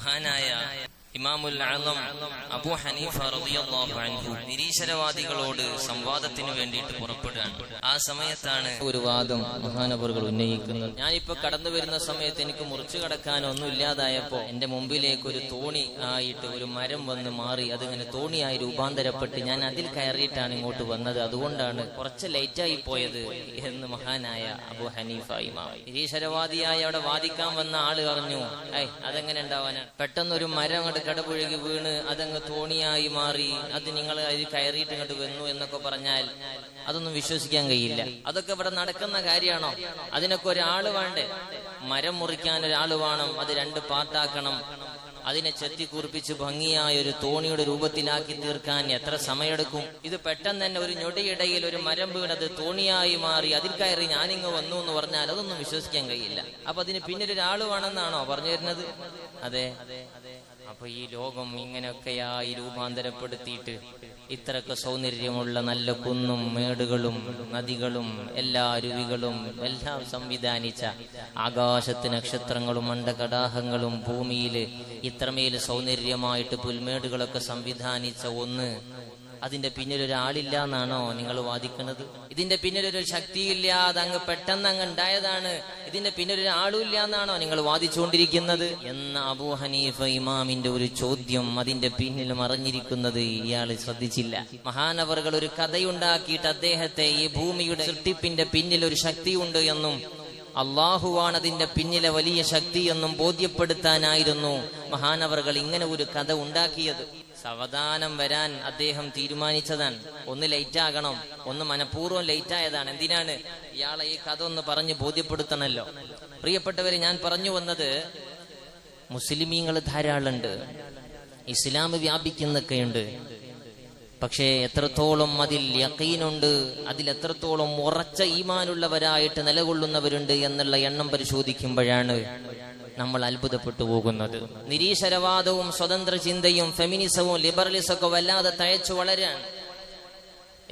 മഹാനായ ഇമാമുൽ അഅ്ലം അബൂ ഹനീഫ റളിയല്ലാഹു അൻഹു നിരീശ്വരവാദികളോട് സംവാദത്തിന് വേണ്ടിയിട്ട് പുറപ്പെടുകയാണ്. ആ സമയത്താണ് ഒരു വാദം മഹാനവറുകൾ ഉന്നയിക്കുന്നത്. ഞാനിപ്പോ കടന്നു വരുന്ന സമയത്ത് എനിക്ക് മുറിച്ചു കടക്കാനോ ഒന്നും ഇല്ലാതായപ്പോ എന്റെ മുമ്പിലേക്ക് ഒരു തോണി ആയിട്ട് ഒരു മരം വന്ന് മാറി അതിങ്ങനെ തോണിയായി രൂപാന്തരപ്പെട്ട് ഞാൻ അതിൽ കയറിയിട്ടാണ് ഇങ്ങോട്ട് വന്നത്. അതുകൊണ്ടാണ് കുറച്ച് ലേറ്റായി പോയത് എന്ന് മഹാനായ അബൂ ഹനീഫ ഇമാം. നിരീശ്വരവാദിയായി അവിടെ വാദിക്കാൻ വന്ന ആള് പറഞ്ഞു, അതെങ്ങനെ ഉണ്ടാവാനാണ്? പെട്ടെന്നൊരു മരം അങ്ങോട്ട് കടപുഴകി വീണ് അതങ്ങ് തോണിയായി മാറി, അത് നിങ്ങൾ അതിൽ കയറിയിട്ട് ഇങ്ങോട്ട് വന്നു എന്നൊക്കെ പറഞ്ഞാൽ അതൊന്നും വിശ്വസിക്കാൻ കഴിയില്ല. അതൊക്കെ ഇവിടെ നടക്കുന്ന കാര്യമാണോ? അതിനൊക്കെ ഒരാള് വേണ്ടേ? മരം മുറിക്കാൻ ഒരാള് വേണം, അത് 2 പാർട്ടാക്കണം, അതിനെ ചെത്തിക്കുറിപ്പിച്ച് ഭംഗിയായ ഒരു തോണിയുടെ രൂപത്തിലാക്കി തീർക്കാൻ എത്ര സമയമെടുക്കും? ഇത് പെട്ടെന്ന് തന്നെ ഒരു ഞൊടിയിടയിൽ ഒരു മരം വീണത് തോണിയായി മാറി അതിൽ കയറി ഞാനിങ്ങ് വന്നു എന്ന് പറഞ്ഞാൽ അതൊന്നും വിശ്വസിക്കാൻ കഴിയില്ല. അപ്പൊ അതിന് പിന്നിലൊരാള് വേണമെന്നാണോ പറഞ്ഞു തരുന്നത്? അതെ. അപ്പൊ ഈ ലോകം ഇങ്ങനെയൊക്കെയായി രൂപാന്തരപ്പെടുത്തിയിട്ട് ഇത്രയൊക്കെ സൗന്ദര്യമുള്ള നല്ല കുന്നും മേടുകളും നദികളും എല്ലാ അരുവികളും എല്ലാം സംവിധാനിച്ച ആകാശത്ത് നക്ഷത്രങ്ങളും അണ്ഡകടാഹങ്ങളും ഭൂമിയില് ഇത്രമേൽ സൗന്ദര്യമായിട്ട് പുൽമേടുകളൊക്കെ സംവിധാനിച്ച ഒന്ന്, അതിന്റെ പിന്നിലൊരാളില്ല എന്നാണോ നിങ്ങൾ വാദിക്കുന്നത്? ഇതിന്റെ പിന്നിലൊരു ശക്തിയില്ലാതെ അങ്ങ് പെട്ടെന്ന് അങ്ങ് ഉണ്ടായതാണ്, ഇതിന്റെ പിന്നിലൊരാളും ഇല്ല എന്നാണോ നിങ്ങൾ വാദിച്ചുകൊണ്ടിരിക്കുന്നത് എന്ന അബൂ ഹനീഫ ഇമാമിന്റെ ഒരു ചോദ്യം അതിന്റെ പിന്നിൽ മറഞ്ഞിരിക്കുന്നത് ഇയാൾ ശ്രദ്ധിച്ചില്ല. മഹാനവറുകൾ ഒരു കഥയുണ്ടാക്കിയിട്ട് അദ്ദേഹത്തെ ഈ ഭൂമിയുടെ സൃഷ്ടിപ്പിന്റെ പിന്നിൽ ഒരു ശക്തിയുണ്ട് എന്നും അള്ളാഹുവാണ് അതിന്റെ പിന്നിലെ വലിയ ശക്തി എന്നും ബോധ്യപ്പെടുത്താനായിരുന്നു മഹാനവറുകൾ ഇങ്ങനെ ഒരു കഥ ഉണ്ടാക്കിയത്. സാവധാനം വരാൻ അദ്ദേഹം തീരുമാനിച്ചതാണ്. ഒന്ന് ലേറ്റ് ആകണം, ഒന്ന് മനഃപൂർവ്വം ലേറ്റ് ആയതാണ്. എന്തിനാണ്? ഇയാളെ ഈ കഥ ഒന്ന് പറഞ്ഞ് ബോധ്യപ്പെടുത്തണല്ലോ. പ്രിയപ്പെട്ടവരെ, ഞാൻ പറഞ്ഞു വന്നത് മുസ്ലിമീങ്ങൾ ധാരാളമുണ്ട്, ഇസ്ലാം വ്യാപിക്കുന്നൊക്കെയുണ്ട്. പക്ഷേ എത്രത്തോളം അതിൽ യഖീനുണ്ട്, അതിൽ എത്രത്തോളം ഉറച്ച ഈമാനുള്ളവരായിട്ട് നിലകൊള്ളുന്നവരുണ്ട് എന്നുള്ള എണ്ണം പരിശോധിക്കുമ്പോഴാണ് നമ്മൾ അത്ഭുതപ്പെട്ടു പോകുന്നത്. നിരീശ്വരവാദവും സ്വതന്ത്ര ചിന്തയും ഫെമിനിസവും ലിബറലിസമൊക്കെ വല്ലാതെ തഴച്ചു വളരാൻ,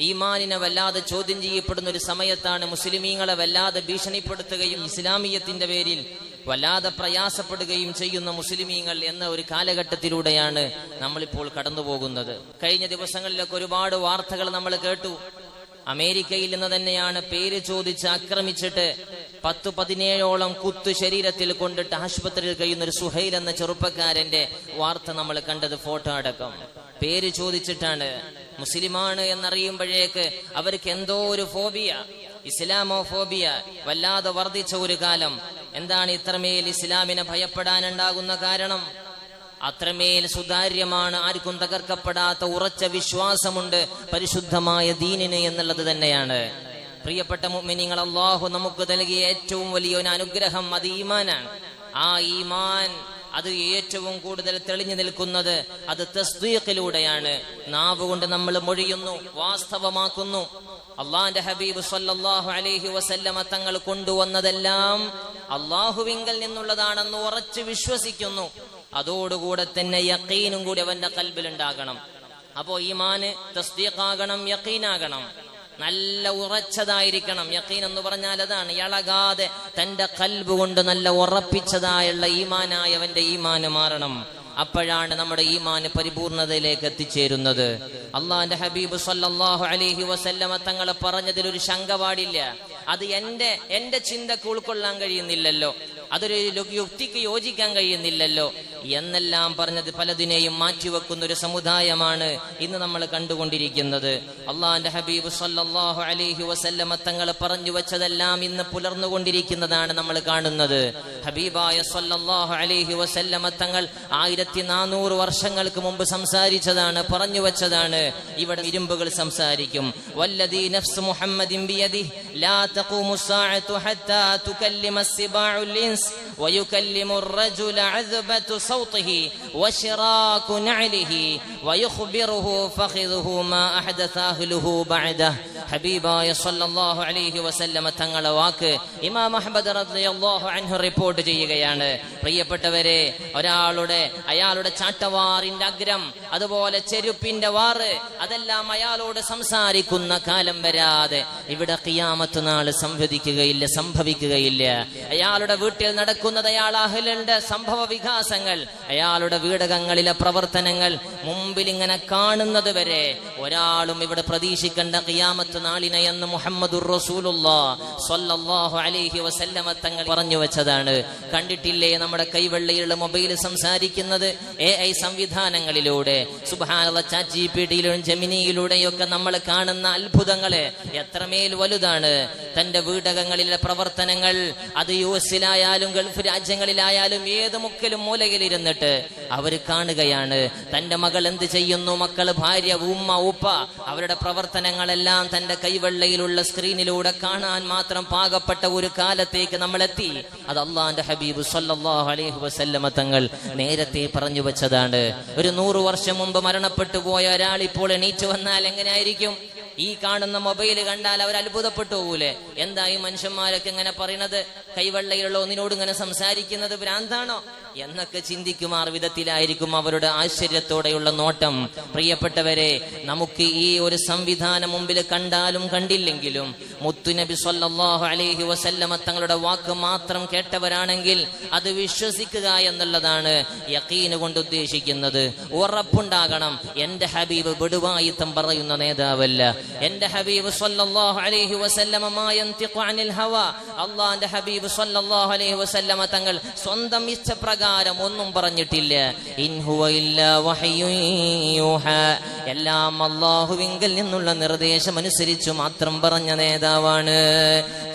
ഈമാനിനെ വല്ലാതെ ചോദ്യം ചെയ്യപ്പെടുന്ന ഒരു സമയത്താണ് മുസ്ലിമീങ്ങളെ വല്ലാതെ ഭീഷണിപ്പെടുത്തുകയും ഇസ്ലാമിയത്തിന്റെ പേരിൽ വല്ലാതെ പ്രയാസപ്പെടുകയും ചെയ്യുന്ന മുസ്ലിമീങ്ങൾ എന്ന ഒരു കാലഘട്ടത്തിലൂടെയാണ് നമ്മളിപ്പോൾ കടന്നു പോകുന്നത്. കഴിഞ്ഞ ദിവസങ്ങളിലൊക്കെ ഒരുപാട് വാർത്തകൾ നമ്മൾ കേട്ടു. അമേരിക്കയിൽ നിന്ന് തന്നെയാണ് പേര് ചോദിച്ച് ആക്രമിച്ചിട്ട് 10-17ഓളം കുത്തു ശരീരത്തിൽ കൊണ്ടിട്ട് ആശുപത്രിയിൽ കഴിയുന്ന ഒരു സുഹൈൽ എന്ന ചെറുപ്പക്കാരന്റെ വാർത്ത നമ്മൾ കണ്ടത്. ഫോട്ടോ അടക്കം പേര് ചോദിച്ചിട്ടാണ്. മുസ്ലിമാണ് എന്നറിയുമ്പോഴേക്ക് അവർക്ക് എന്തോ ഒരു ഫോബിയ, ഇസ്ലാമോഫോബിയ വല്ലാതെ വർദ്ധിച്ച ഒരു കാലം. എന്താണ് ഇത്രമേൽ ഇസ്ലാമിനെ ഭയപ്പെടാനുണ്ടാകുന്ന കാരണം? അത്രമേൽ സുതാര്യമാണ്, ആർക്കും തകർക്കപ്പെടാത്ത ഉറച്ച വിശ്വാസമുണ്ട് പരിശുദ്ധമായ ദീനിന് എന്നുള്ളത് തന്നെയാണ്. പ്രിയപ്പെട്ട മുഅ്മിനീങ്ങൾ, അല്ലാഹു നമുക്ക് നൽകിയ ഏറ്റവും വലിയൊരു അനുഗ്രഹം അത് ഈമാനാണ്. ആ ഈമാൻ അത് ഏറ്റവും കൂടുതൽ തെളിഞ്ഞു നിൽക്കുന്നത് അത് തസ്ദീഖിലൂടെയാണ്. നാവ് കൊണ്ട് നമ്മൾ മൊഴിയുന്നു, വാസ്തവമാക്കുന്നു. അള്ളാന്റെ ഹബീബ് സല്ലല്ലാഹു അലൈഹി വസല്ലമ തങ്ങൾ കൊണ്ടുവന്നതെല്ലാം അള്ളാഹുവിങ്കൽ നിന്നുള്ളതാണെന്ന് ഉറച്ചു വിശ്വസിക്കുന്നു. അതോടുകൂടെ തന്നെ യഖീനും കൂടി അവന്റെ ഖൽബിൽ ഉണ്ടാകണം. അപ്പോ ഈമാന് തസ്ദീഖാകണം, യഖീനാകണം, നല്ല ഉറച്ചതായിരിക്കണം. യഖീൻ എന്ന് പറഞ്ഞാൽ അതാണ്, ഇളകാതെ തന്റെ ഖൽബ് കൊണ്ട് നല്ല ഉറപ്പിച്ചതായുള്ള ഈമാനായവന്റെ ഈമാന് മാറണം. അപ്പോഴാണ് നമ്മുടെ ഈമാന് പരിപൂർണതയിലേക്ക് എത്തിച്ചേരുന്നത്. അള്ളാന്റെ ഹബീബ് സല്ലല്ലാഹു അലൈഹി വസല്ലമ തങ്ങൾ പറഞ്ഞതിൽ ഒരു ശങ്ക പാടില്ല. അത് എന്റെ ചിന്തക്ക് ഉൾക്കൊള്ളാൻ കഴിയുന്നില്ലല്ലോ, അതൊരു യുക്തിക്ക് യോജിക്കാൻ കഴിയുന്നില്ലല്ലോ എന്നെല്ലാം പറഞ്ഞത് പലതിനെയും മാറ്റിവെക്കുന്ന ഒരു സമുദായമാണ് ഇന്ന് നമ്മൾ കണ്ടുകൊണ്ടിരിക്കുന്നത്. അള്ളാന്റെ ഹബീബ് സല്ലല്ലാഹു അലൈഹി വസല്ലമ തങ്ങൾ പറഞ്ഞു വെച്ചതെല്ലാം ഇന്ന് പുലർന്നുകൊണ്ടിരിക്കുന്നതാണ് നമ്മൾ കാണുന്നത്. ഹബീബായ സല്ലല്ലാഹു അലൈഹി വസല്ലമ തങ്ങൾ 1400 വർഷങ്ങൾക്ക് മുമ്പ് സംസാരിച്ചതാണ്, പറഞ്ഞു വെച്ചതാണ്. ഇവിടെ ഇരുമ്പുകൾ സംസാരിക്കും. വല്ലദീ നഫ്സു മുഹമ്മദിൻ ബിയദിഹി ലാ തഖൂമു സ്സാഅതു ഹത്താ തുകല്ലിമ അസ്സിബാഉൽ ഇൻസ് വയുകല്ലിമു الرجل عذبة صوته وشراك نعله ويخبره فخذه ما أحدث أهله بعده ഹബീബായ സല്ലല്ലാഹു അലൈഹി വസല്ലമ തങ്ങളെ വാക്ക് ഇമാം അഹ്മദ് റളിയല്ലാഹു അൻഹു റിപ്പോർട്ട് ചെയ്യുകയാണ്. പ്രിയപ്പെട്ടവരെ, അയാളുടെ ചാട്ടവാറിന്റെ അഗ്രം, അതുപോലെ ചെരുപ്പിന്റെ വാറ്, അതെല്ലാം അയാളോട് സംസാരിക്കുന്ന കാലം വരാതെ ഇവിടെ ഖിയാമത്ത് നാൾ സംഭവിക്കുകയില്ല. അയാളുടെ വീട്ടിൽ നടക്കുന്നത് അയാൾ അഹ്ലിന്റെ സംഭവ വികാസങ്ങൾ, അയാളുടെ വീടകങ്ങളിലെ പ്രവർത്തനങ്ങൾ മുമ്പിൽ ഇങ്ങനെ കാണുന്നത് വരെ ഒരാളും ഇവിടെ പ്രതീക്ഷിക്കേണ്ട ഖിയാമത്ത് നാളിനെ എന്ന് മുഹമ്മദുർ റസൂലുള്ളാഹി സ്വല്ലല്ലാഹു അലൈഹി വസല്ലമ തങ്ങൾ പറഞ്ഞു വെച്ചതാണ്. കണ്ടിട്ടില്ലേ നമ്മുടെ കൈവെള്ളയിലുള്ള മൊബൈൽ സംസാരിക്കുന്നത്? AI സംവിധാനങ്ങളിലൂടെ, സുബ്ഹാനല്ലാഹ്, ചാറ്റ് ജിപിടിയിലും ജെമിനിയിലൂടെയൊക്കെ നമ്മൾ കാണുന്ന അത്ഭുതങ്ങളെ എത്രമേൽ വലുതാണ്. തന്റെ വീടകങ്ങളിലെ പ്രവർത്തനങ്ങൾ അത് US-ലായാലും ഗൾഫ് രാജ്യങ്ങളിലായാലും ഏത് മുക്കിലും മൂലയിലിരുന്നിട്ട് അവർ കാണുകയാണ്. തന്റെ മകൾ എന്ത് ചെയ്യുന്നു, മക്കൾ, ഭാര്യ, ഉമ്മ, ഉപ്പ, അവരുടെ പ്രവർത്തനങ്ങളെല്ലാം തന്റെ കൈവെള്ളയിലുള്ള സ്ക്രീനിലൂടെ കാണാൻ മാത്രം പാകപ്പെട്ട ഒരു കാലത്തേക്ക് നമ്മൾ എത്തി. അത് അള്ളാന്റെ ഹബീബ് സല്ലല്ലാഹു അലൈഹി വസല്ലമ തങ്ങൾ നേരത്തെ പറഞ്ഞു വെച്ചതാണ്. ഒരു 100 വർഷം മുമ്പ് മരണപ്പെട്ടു പോയ ഒരാൾ ഇപ്പോൾ എണീറ്റ് വന്നാൽ എങ്ങനെയായിരിക്കും? ഈ കാണുന്ന മൊബൈൽ കണ്ടാൽ അവർ അത്ഭുതപ്പെട്ടു പോകൂലേ? എന്താ ഈ മനുഷ്യന്മാരൊക്കെ ഇങ്ങനെ പറയണത്? കൈവെള്ളയിലുള്ള ഒന്നിനോട് ഇങ്ങനെ സംസാരിക്കുന്നത് ഭ്രാന്താണോ എന്നൊക്കെ ചിന്തിക്കുമാർ വിധത്തിലായിരിക്കും അവരുടെ ആശ്ചര്യത്തോടെയുള്ള നോട്ടം. പ്രിയപ്പെട്ടവരെ, നമുക്ക് ഈ ഒരു സംവിധാനം മുമ്പിൽ കണ്ടാലും കണ്ടില്ലെങ്കിലും മുത്തുനബി സ്വല്ലല്ലാഹു അലൈഹി വസല്ലമ തങ്ങളുടെ വാക്ക് മാത്രം കേട്ടവരാണെങ്കിൽ അത് വിശ്വസിക്കുക എന്നുള്ളതാണ് യഖീന് കൊണ്ട് ഉദ്ദേശിക്കുന്നത്. ഉറപ്പുണ്ടാകണം. എന്റെ ഹബീബ് ബിടുവായിത്തം പറയുന്ന നേതാവല്ല. എന്റെ ഹബീബ് സ്വല്ലല്ലാഹു അലൈഹി വസല്ലമ മാ യൻതിഖു അനിൽ ഹവാ, അല്ലാഹുവിന്റെ ഹബീബ് സ്വല്ലല്ലാഹു അലൈഹി വസല്ലമ തങ്ങൾ സ്വന്തം ഇച്ഛപ്രകാരം ഒന്നും പറഞ്ഞിട്ടില്ല. ഇൻ ഹുവ ഇല്ലാ വഹയ്യുൻ യൂഹാ, എല്ലാം അല്ലാഹുവിങ്കൽ നിന്നുള്ള നിർദ്ദേശം അനുസരിച്ചു മാത്രം പറഞ്ഞ നേതാവാണ്.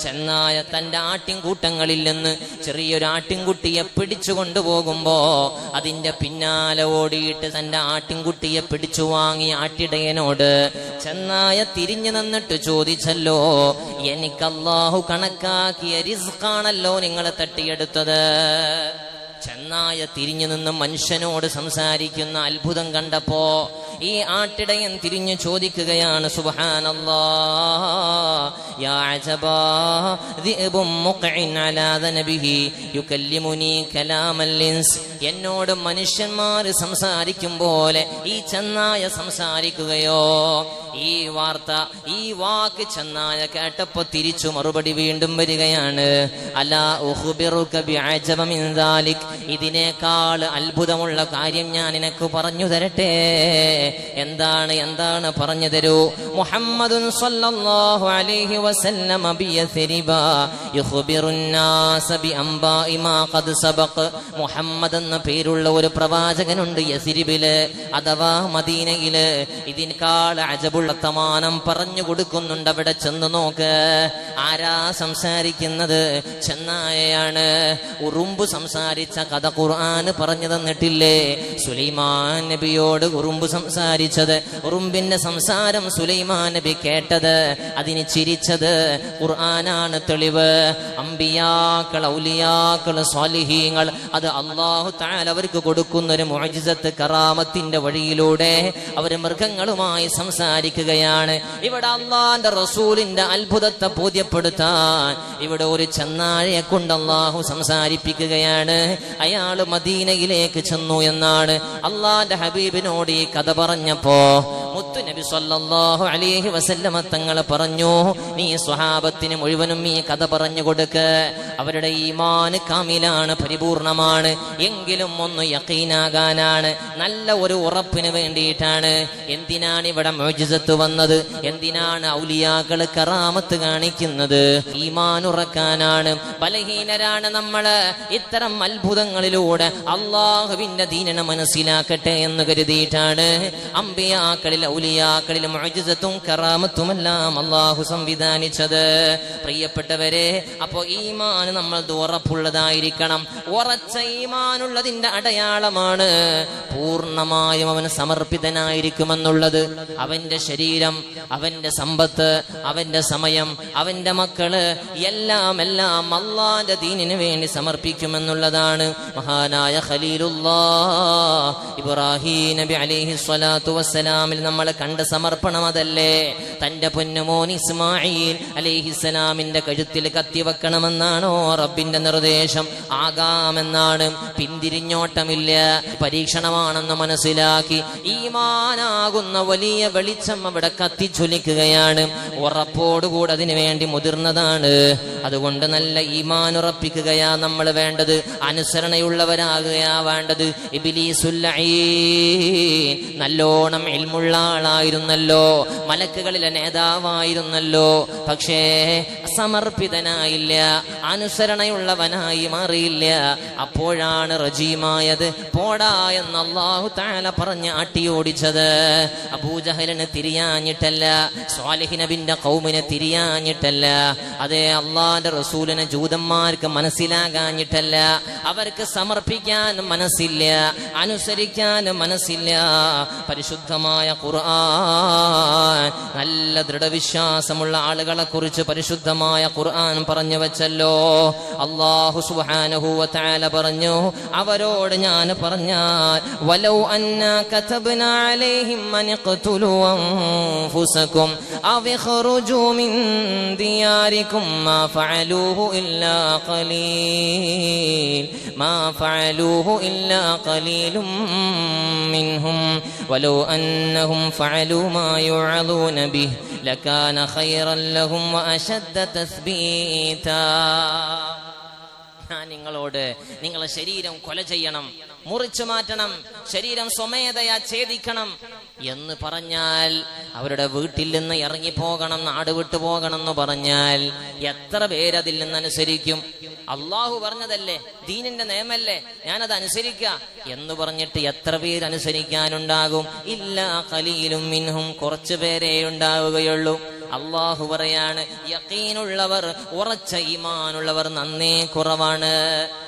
ചെന്നായ തന്റെ ആട്ടിൻകൂട്ടങ്ങളിൽ നിന്ന് ചെറിയൊരു ആട്ടിൻകുട്ടിയെ പിടിച്ചു കൊണ്ടുപോകുമ്പോ അതിന്റെ പിന്നാലെ ഓടിയിട്ട് തന്റെ ആട്ടിൻകുട്ടിയെ പിടിച്ചു വാങ്ങി ആട്ടിടയനോട് ചെന്നായ തിരിഞ്ഞു നിന്നിട്ട് ചോദിച്ചല്ലോ, എനിക്ക് അല്ലാഹു കണക്കാക്കിയ റിസ്ഖാണല്ലോ നിങ്ങളെ തട്ടിയെടുത്തത്. ചെന്നായ തിരിഞ്ഞു നിന്ന് മനുഷ്യനോട് സംസാരിക്കുന്ന അത്ഭുതം കണ്ടപ്പോ ഈ ആട്ടിടയൻ തിരിഞ്ഞു ചോദിക്കുകയാണ്, സുബ്ഹാനല്ലാഹ്, യാ അജബാ ദിഅബും മുഖഇൻ അലാ ദനബിഹി യുകല്ലിമുനി കലാമൽ ഇൻസ്, എന്നോട് മനുഷ്യന്മാർ സംസാരിക്കും പോലെ ഈ ചെന്നായ സംസാരിക്കുകയോ? ഈ വാക്ക് ചെന്നായ കേട്ടപ്പോ തിരിച്ചു മറുപടി വീണ്ടും വരികയാണ്, അലാ ഉഖ്ബിറുക ബിഅജബ മിൻ ദാലിക്, ഇതിനേക്കാൾ അത്ഭുതമുള്ള കാര്യം ഞാൻ നിനക്ക് പറഞ്ഞു തരട്ടെ. എന്താണ് പറഞ്ഞു തരൂ. മുഹമ്മദുൻ സ്വല്ലല്ലാഹു അലൈഹി വസല്ലമ ബിയസ്രിബ യുഖ്ബിറുൻ നാസ ബിഅംബാഇ മാ ഖദ് സബഖ, മുഹമ്മദ് എന്ന പേരുള്ള ഒരു പ്രവാചകനുണ്ട് യസ്രിബില് അഥവാ മദീനയില്. ഇതിനേക്കാൾ അജബുള്ള വർത്തമാനം പറഞ്ഞു കൊടുക്കുന്നുണ്ട്. അവിടെ ചെന്ന് നോക്ക്. ആരാ സംസാരിക്കുന്നത്? ചെന്നായയാണ്. ഉറുമ്പ് സംസാരിച്ച കഥ ഖുർആന് പറഞ്ഞു തന്നിട്ടില്ലേ? സുലൈമാൻ നബിയോട് ഉറുമ്പ് സംസാരിച്ചത്, ഉറുമ്പിന്റെ സംസാരം സുലൈമാൻ നബി കേട്ടത്, അതിന് ചിരിച്ചത് ഖുർആനാണ് തെളിവ്. അമ്പിയാക്കൾ, ഔലിയാക്കൾ, സ്വാലിഹീങ്ങൾ, അത് അല്ലാഹു തആല അവർക്ക് കൊടുക്കുന്ന ഒരു മുഅ്ജിസത്ത്, കറാമത്തിന്റെ വഴിയിലൂടെ അവർ മൃഗങ്ങളുമായി സംസാരിക്കുകയാണ്. ഇവിടെ അല്ലാഹുവിന്റെ റസൂലിന്റെ അത്ഭുതത്തെ ബോധ്യപ്പെടുത്താൻ ഇവിടെ ഒരു ചെന്നാഴയെ കൊണ്ട് അല്ലാഹു സംസാരിപ്പിക്കുകയാണ്. അയാള് മദീനയിലേക്ക് ചെന്നു എന്നാണ് അല്ലാഹുവിന്റെ ഹബീബിനോട് ഈ കഥ പറഞ്ഞപ്പോ മുത്തു നബി സ്വല്ലല്ലാഹു അലൈഹി വസല്ലമ തങ്ങൾ പറഞ്ഞു, നീ സ്വഹാബത്തിന് മുഴുവനും ഈ കഥ പറഞ്ഞു കൊടുക്ക്. അവരുടെ ഈമാൻ കാമിലാണ്, പരിപൂർണമാണ്. എങ്കിലും ഒന്ന് യഖീനാകാനാണ്, നല്ല ഒരു ഉറപ്പിന് വേണ്ടിയിട്ടാണ്. എന്തിനാണ് ഇവിടെ മുഅ്ജിസത്ത് വന്നത്? എന്തിനാണ് ഔലിയാക്കൾ കറാമത്ത് കാണിക്കുന്നത്? ഈമാൻ ഉറക്കാനാണ്. ബലഹീനരാണ് നമ്മള്. ഇത്തരം അത്ഭുതങ്ങളിലൂടെ അള്ളാഹുവിന്റെ ദീനിനെ മനസ്സിലാക്കട്ടെ എന്ന് കരുതിയിട്ടാണ് അമ്പിയാക്കളിൽ, ഔലിയാക്കളിൽ മുഅ്ജിസത്തും കറാമത്തുമെല്ലാം അള്ളാഹു സംവിധാനിച്ചത്. പ്രിയപ്പെട്ടവരെ, അപ്പോ ഈമാൻ നമ്മൾ ഉറപ്പുള്ളതായിരിക്കണം. ഉറച്ച ഈമാനുള്ളതിന്റെ അടയാളമാണ് പൂർണ്ണമായും അവൻ സമർപ്പിതനായിരിക്കുമെന്നുള്ളത്. അവന്റെ ശരീരം, അവന്റെ സമ്പത്ത്, അവന്റെ സമയം, അവന്റെ മക്കള് എല്ലാം അള്ളാന്റെ ദീനിന് വേണ്ടി സമർപ്പിക്കുമെന്നുള്ളതാണ്. മഹാനായ ഖലീലുല്ലാഹ് ഇബ്രാഹിം നബി അലൈഹി സ്വലാത്തു വസ്സലാമിൽ നമ്മൾ കണ്ട സമർപ്പണം അതല്ലേ? തന്റെ പൊന്നുമോൻ ഇസ്മായിൽ അലൈഹിസ്സലാമിന്റെ കഴുത്തിൽ കത്തിവെക്കണമെന്നാണോ റബ്ബിന്റെ നിർദ്ദേശം? ആകാമെന്നാണ്. പിന്തിരിഞ്ഞോട്ടമില്ല. പരീക്ഷണമാണെന്ന് മനസ്സിലാക്കി ഈമാനാകുന്ന വലിയ വെളിച്ചം അവിടെ കത്തിച്ചൊലിക്കുകയാണ്. ഉറപ്പോടുകൂടെ അതിനു വേണ്ടി മുതിർന്നതാണ്. അതുകൊണ്ട് നല്ല ഈമാൻ ഉറപ്പിക്കുകയാ നമ്മൾ വേണ്ടത്. അനുസരണയുള്ളവരാകുകയാ വേണ്ടത്. ഇബ്ലീസുൽ ലഈൻ നല്ലോണം ഇൽമുള്ള ആളായിരുന്നല്ലോ, മലക്കുകളിലെ നേതാവായിരുന്നല്ലോ. പക്ഷേ സമർപ്പിതനായില്ല, അനുസരണയുള്ളവനായി മാറിയില്ല. അപ്പോഴാണ് റജീമായത്. പോടാ എന്ന് അല്ലാഹു തആല പറഞ്ഞ് ആട്ടിയോടിച്ചത്. അബൂജഹലിന് തിരിയാഞ്ഞിട്ടല്ല, സ്വാലിഹ് നബിന്റെ ഖൗമിനെ തിരിയാഞ്ഞിട്ടല്ല, അതേ അള്ളാന്റെ റസൂലിനെ ജൂതന്മാർക്ക് മനസ്സിലാകാഞ്ഞിട്ടല്ല. അവർക്ക് സമർപ്പിക്കാൻ മനസ്സില്ല, അനുസരിക്കാൻ മനസ്സില്ല. പരിശുദ്ധമായ ഖുർആൻ, നല്ല ദൃഢവിശ്വാസമുള്ള ആളുകളെ കുറിച്ച് പരിശുദ്ധമായ ഖുർആൻ പറഞ്ഞു വെച്ചല്ലോ. അല്ലാഹു സുബ്ഹാനഹു വ തആല പറഞ്ഞു, അവരോട് ഞാൻ പറഞ്ഞാൽ വലൗ അന്നാ കതബ്നാ അലൈഹിം അൻ യഖ്തുലൂ അൻഫുസകും അവ യഖ്റുജൂ മിൻ ദിയാരികും മാ ഫഅലൂഹു ഇല്ലാ ഖലീൽ മാ ഫഅലൂഹു ഇല്ലാ ഖലീലും മിൻഹും വലൗ അന്നഹും ഫഅലൂ മാ യുഅദൂന ബിഹി ലകാന ഖൈറൻ ലഹും വഅശദ്ദ തസ്ബീതാ. ഞാൻ നിങ്ങളോട് നിങ്ങളെ ശരീരം കൊല ചെയ്യണം, മുറിച്ചു മാറ്റണം, ശരീരം സ്വമേധയാ ഛേദിക്കണം എന്ന് പറഞ്ഞാൽ, അവരുടെ വീട്ടിൽ നിന്ന് ഇറങ്ങിപ്പോകണം, നാട് വിട്ടു പോകണം എന്ന് പറഞ്ഞാൽ എത്ര പേരതിൽ നിന്ന് അനുസരിക്കും? അള്ളാഹു പറഞ്ഞതല്ലേ, ദീനിന്റെ നിയമല്ലേ, ഞാനത് അനുസരിക്കുക എന്ന് പറഞ്ഞിട്ട് എത്ര പേര് അനുസരിക്കാനുണ്ടാകും? ഇല്ലാ ഖലീലും മിൻഹും, കുറച്ചു പേരേ ഉണ്ടാവുകയുള്ളൂ. അള്ളാഹു പറയാണ്, യഖീനുള്ളവർ, ഉറച്ച ഈമാനുള്ളവർ നന്നേ കുറവാണ്.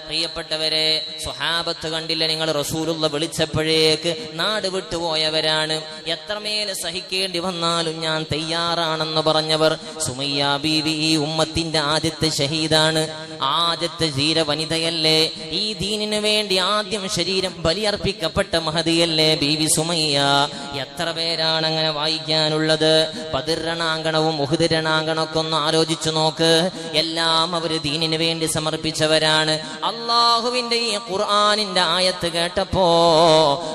പ്രിയപ്പെട്ടവരെ, സ്വഹാബത്ത് കണ്ടില്ല നിങ്ങൾ, റസൂലുള്ള വിളിച്ചപ്പോഴേക്ക് നാട് വിട്ടുപോയവരാണ്. എത്രമേൽ സഹിക്കേണ്ടി വന്നാലും ഞാൻ തയ്യാറാണെന്ന് പറഞ്ഞവർ. സുമയ്യ ബീവി ഈ ഉമ്മത്തിന്റെ ആദ്യത്തെ ഷഹീദാണ്, ആദ്യത്തെ ധീര വനിതയല്ലേ. ഈ ദീനിനു വേണ്ടി ആദ്യം ശരീരം ബലിയർപ്പിക്കപ്പെട്ട മഹദിയല്ലേ ബീവി സുമയ്യ. എത്ര പേരാണ് അങ്ങനെ വായിക്കാനുള്ളത്? ബദർ രണാങ്കണവും ഉഹുദ് രണാങ്കണമൊക്കെ ഒന്ന് ആലോചിച്ചു നോക്ക്. എല്ലാം അവര് ദീനിനു വേണ്ടി സമർപ്പിച്ചവരാണ്. അള്ളാഹുവിന്റെ ഈ ഖുർആനിന്റെ ആയത്ത് കേട്ടപ്പോ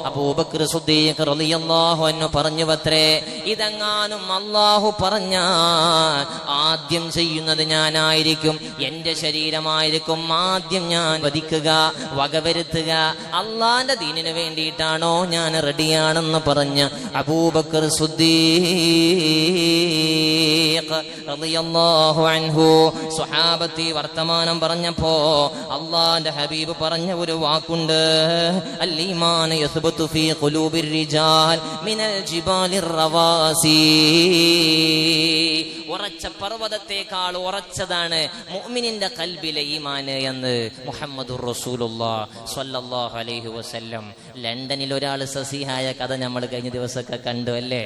അബൂബക്കർ സിദ്ദീഖ് റളിയല്ലാഹു അൻഹു പറഞ്ഞുവത്രേ, ഇതെങ്ങാനും അള്ളാഹു പറഞ്ഞാൽ ആദ്യം ചെയ്യുന്നത് ഞാനായിരിക്കും, എന്റെ ശരീരമായിരിക്കും ആദ്യം ഞാൻ വധിക്കുക, വകവരുത്തുക. അള്ളാന്റെ ദീനിനു വേണ്ടിയിട്ടാണോ ഞാൻ റെഡിയാണെന്ന് പറഞ്ഞ അബൂബക്കർ സിദ്ദീഖ് റളിയല്ലാഹു അൻഹു സ്വഹാബത്തി വർത്തമാനം പറഞ്ഞപ്പോ അള്ളാന്റെ ഹബീബ് പറഞ്ഞ ഒരു വാക്കുണ്ട്, അൽ ഈമാൻ യസ്ബതു ഫീ ഖുലൂബിർ റിജാൽ മിനൽ ജിബാലിർ റവാസി. ഉറച്ച പർവ്വതത്തെക്കാൾ ഉറച്ചതാണ് മുഅ്മിനിന്റെ ഖൽബിലെ ഈമാൻ എന്ന് മുഹമ്മദുർ റസൂലുള്ളാഹി സ്വല്ലല്ലാഹു അലൈഹി വസല്ലം. ലണ്ടനിൽ ഒരാൾ സസിഹായ കഥ നമ്മൾ കഴിഞ്ഞ ദിവസമൊക്കെ കണ്ടു അല്ലേ?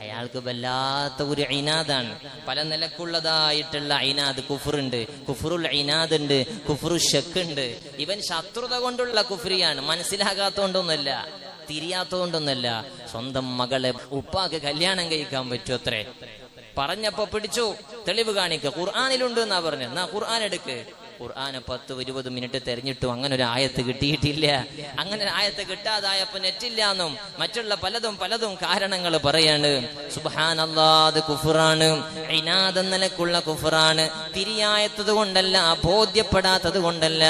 അയാൾക്ക് വല്ലാത്ത ഒരു ഇനാദാണ്, പല നിലക്കുള്ളതായിട്ടുള്ള ഇനാദ്. കുഫറുണ്ട്, കുഫറുൽ ഇനാദ് ഉണ്ട്, കുഫറു ഷക്ക് ഉണ്ട്. ഇവൻ ശത്രുത കൊണ്ടുള്ള കുഫ്രിയാണ്, മനസ്സിലാകാത്തോണ്ടൊന്നല്ല, തിരിയാത്തോണ്ടൊന്നല്ല. സ്വന്തം മകളെ ഉപ്പാക്ക് കല്യാണം കഴിക്കാൻ പറ്റും അത്രേ. പറഞ്ഞപ്പോ പിടിച്ചു, തെളിവ് കാണിക്കുക, ഖുർആനിലുണ്ട് എന്നാ പറഞ്ഞു. എന്നാ ഖുർആൻ എടുക്ക്. ഖുർആന് 10-20 മിനിറ്റ് തെരഞ്ഞിട്ടും അങ്ങനെ ഒരു ആയത്ത് കിട്ടിയിട്ടില്ല. അങ്ങനെ ഒരു ആയത്ത് കിട്ടാതായപ്പോ നെറ്റില്ല എന്നും മറ്റുള്ള പലതും കാരണങ്ങൾ പറയാണ്. സുബ്ഹാനല്ലാഹ്, അത് കുഫറാണ്, ഇനാദ് നിലക്കുള്ള കുഫറാണ്. തിരിയായത്തത് കൊണ്ടല്ല, ബോധ്യപ്പെടാത്തത് കൊണ്ടല്ല,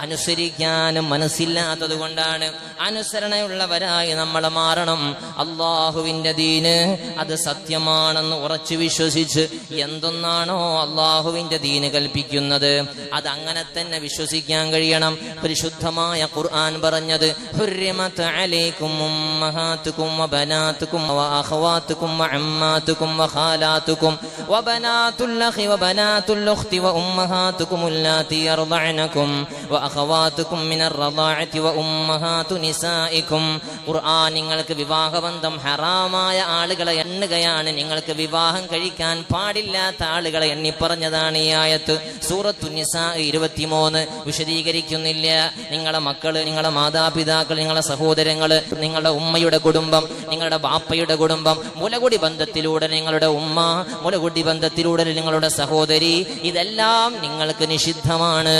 അനുസരിക്കാനും മനസ്സില്ലാത്തത് കൊണ്ടാണ്. അനുസരണയുള്ളവരായി നമ്മൾ മാറണം. അള്ളാഹുവിന്റെ ദീന് അത് സത്യമാണെന്ന് ഉറച്ചു വിശ്വസിച്ച് എന്തൊന്നാണോ അള്ളാഹുവിന്റെ ദീന് കൽപ്പിക്കുന്നത് അത് അങ്ങനെ തന്നെ വിശ്വസിക്കാൻ കഴിയണം. പരിശുദ്ധമായ ഖുർആൻ പറഞ്ഞത്, ഹുർരിമത് അലൈക്കും ഉമ്മഹാതുകും വബനാതുകും വഅഖവാതുകും വഅമ്മാതുകും വഖാലാതുകും വബനാതുൽ അഖി വബനാതുൽ ഉഖ്തി വഉമ്മഹാതുകും അല്ലാതി യർദഅനകും വഅഖവാതുകും മിനർ റദാഅതി വഉമ്മഹാതു നിസാഇകും. ഖുർആൻ നിങ്ങൾക്ക് വിവാഹബന്ധം ഹറാമായ ആളുകളെ എണ്ണുകയാണ്, നിങ്ങൾക്ക് വിവാഹം കഴിക്കാൻ പാടില്ലാത്ത ആളുകളെ എണ്ണി പറഞ്ഞതാണ് ഈ ആയത്ത്. സൂറത്തു നിസാ 23 വിശദീകരിക്കുന്നില്ല. നിങ്ങളെ മക്കള്, നിങ്ങളെ മാതാപിതാക്കൾ, നിങ്ങളെ സഹോദരങ്ങള്, നിങ്ങളുടെ ഉമ്മയുടെ കുടുംബം, നിങ്ങളുടെ ബാപ്പയുടെ കുടുംബം, മുലകുടി ബന്ധത്തിലൂടെ നിങ്ങളുടെ ഉമ്മ, മുലകുടി ബന്ധത്തിലൂടെ നിങ്ങളുടെ സഹോദരി, ഇതെല്ലാം നിങ്ങൾക്ക് നിഷിദ്ധമാണ്.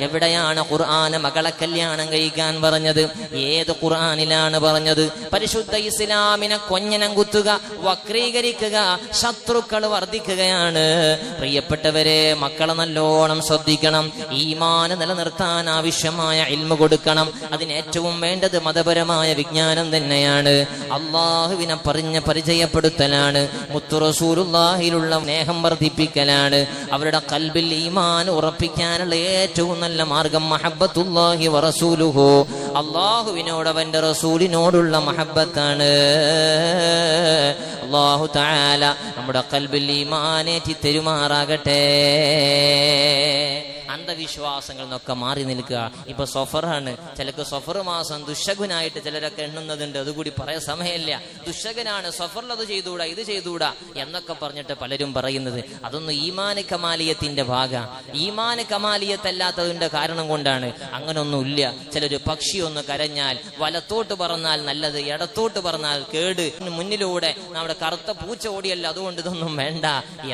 എവിടെയാണ് ഖുർആന് മകളെ കല്യാണം കഴിക്കാൻ പറഞ്ഞത്? ഏത് ഖുർആനിലാണ് പറഞ്ഞത്? പരിശുദ്ധ ഇസ്ലാമിനെ കൊഞ്ഞനം കുത്തുക, വക്രീകരിക്കുക, ശത്രുക്കൾ വർദ്ധിക്കുകയാണ്. പ്രിയപ്പെട്ടവരെ, മക്കളെ നല്ലോണം ശ്രദ്ധിക്കണം. ഈമാൻ നിലനിർത്താൻ ആവശ്യമായ ഇൽമു കൊടുക്കണം. അതിന് ഏറ്റവും വേണ്ടത് മതപരമായ വിജ്ഞാനം തന്നെയാണ്. അള്ളാഹുവിനെ പറഞ്ഞ് പരിചയപ്പെടുത്തലാണ്. മുത്തു റസൂലുള്ളാഹിലുള്ള സ്നേഹം വർദ്ധിപ്പിക്കലാണ്. അവരുടെ ഖൽബിൽ ഈമാൻ ഉറപ്പിക്കാനുള്ള ഏറ്റവും നല്ല മാർഗം മഹബ്ബത്തുല്ലാഹി വറസൂലുഹു, അള്ളാഹുവിനോട് അവന്റെ റസൂലിനോടുള്ള മഹബ്ബത്താണ്. അല്ലാഹു തആല നമ്മുടെ ഖൽബിൽ ഈമാനേറ്റി തെരുമാറാകട്ടെ. അന്ധവിശ്വാസങ്ങൾ നിന്നൊക്കെ മാറി നിൽക്കുക. ഇപ്പൊ സഫറാണ്, ചിലക്ക് സഫർ മാസം ദുശകുനായിട്ട് ചിലരൊക്കെ എണ്ണുന്നതുണ്ട്. അതുകൂടി പറയാൻ സമയമില്ല. ദുശകനാണ്, സഫറിൽ അത് ചെയ്തുകൂടാ, ഇത് ചെയ്തുകൂടാ എന്നൊക്കെ പറഞ്ഞിട്ട് പലരും പറയുന്നത്. അതൊന്നും ഈമാന് കമാലിയത്തിന്റെ ഭാഗമാണ്. ഈമാന് കമാലിയത്തല്ലാത്തതിന്റെ കാരണം കൊണ്ടാണ്. അങ്ങനൊന്നുമില്ല. ചിലര് പക്ഷി ഒന്ന് കരഞ്ഞാൽ വലത്തോട്ട് പറഞ്ഞാൽ നല്ലത്, ഇടത്തോട്ട് പറഞ്ഞാൽ കേട്, മുന്നിലൂടെ നമ്മുടെ കറുത്ത പൂച്ച ഓടിയല്ല, അതുകൊണ്ട് ഇതൊന്നും വേണ്ട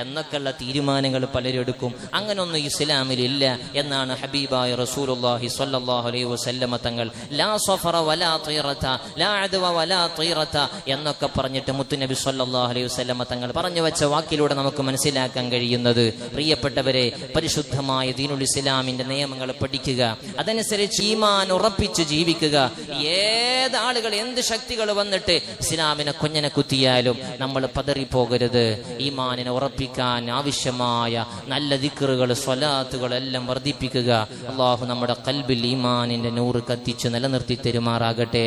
എന്നൊക്കെയുള്ള തീരുമാനങ്ങൾ പലരും എടുക്കും. അങ്ങനൊന്നും ഇസ്ലാമിലില്ല എന്നാണ് ഹബീബായ റസൂലുള്ളാഹി സ്വല്ലല്ലാഹു അലൈഹി വസല്ലമ തങ്ങൾ ലാ സഫറ വലാ തീറത ലാ അദ്വ വലാ തീറത എന്നൊക്കെ പറഞ്ഞിട്ട് മുത്തുനബി സ്വല്ലല്ലാഹു അലൈഹി വസല്ലമ തങ്ങൾ പറഞ്ഞു വെച്ച വാക്കിലൂടെ നമുക്ക് മനസ്സിലാക്കാൻ കഴിയുന്നത്, പ്രിയപ്പെട്ടവരെ, പരിശുദ്ധമായ ദീനുൽ ഇസ്ലാമിന്റെ നിയമങ്ങൾ പഠിക്കുക, അതനുസരിച്ച് ഈമാൻ ഉറപ്പിച്ച് ജീവിക്കുക. ഏതാളുകൾ എന്ത് ശക്തികൾ വന്നിട്ട് ഇസ്ലാമിനെ കൊഞ്ഞനെ കുത്തിയാലും നമ്മൾ പതറിപ്പോകരുത്. ഈമാനിനെ ഉറപ്പിക്കാൻ ആവശ്യമായ നല്ല ദിക്റുകൾ, സ്വലാത്തുകൾ എല്ലാം വർദ്ധിപ്പിക്കുക. അള്ളാഹു നമ്മുടെ ഖൽബിൽ ഈമാനിന്റെ നൂറ് കത്തിച്ച് നിലനിർത്തി തെരുമാറാകട്ടെ.